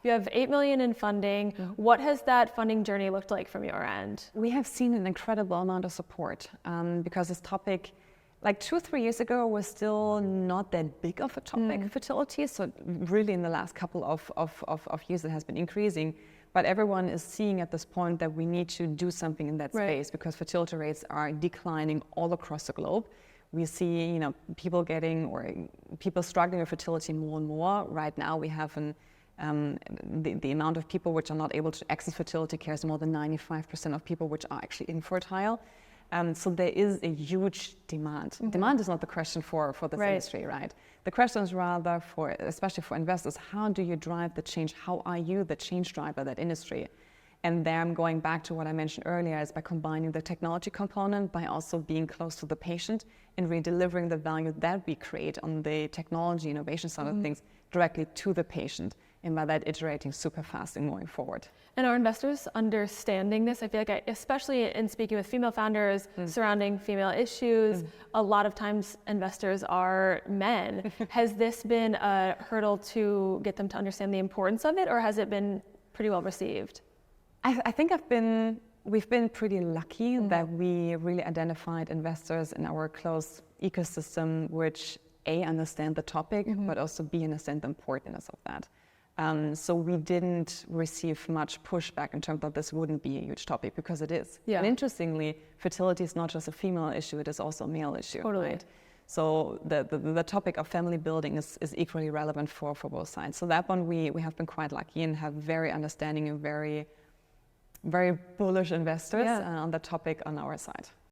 You have 8 million in funding. What has that funding journey looked like from your end? We have seen an incredible amount of support because this topic, like 2 or 3 years ago, was still not that big of a topic, fertility. So really in the last couple of years it has been increasing. But everyone is seeing at this point that we need to do something in that space because fertility rates are declining all across the globe. We see, people people struggling with fertility more and more. Right now, we have the amount of people which are not able to access fertility care is more than 95% of people which are actually infertile. So there is a huge demand. Demand is not the question for this industry, right? The question is rather especially for investors, how do you drive the change? How are you the change driver of that industry? And there I'm going back to what I mentioned earlier, is by combining the technology component, by also being close to the patient and really delivering the value that we create on the technology innovation side of things directly to the patient. And by that, iterating super fast and going forward. And are investors understanding this? I feel like, especially in speaking with female founders surrounding female issues, a lot of times investors are men. Has this been a hurdle to get them to understand the importance of it, or has it been pretty well received? I think we've been pretty lucky that we really identified investors in our close ecosystem, which A, understand the topic, but also B, understand the importance of that. So we didn't receive much pushback in terms of this wouldn't be a huge topic, because it is. And interestingly, fertility is not just a female issue, it is also a male issue. Totally. Right? So the topic of family building is equally relevant for both sides. So that one we have been quite lucky and have very understanding and very bullish investors on the topic on our side.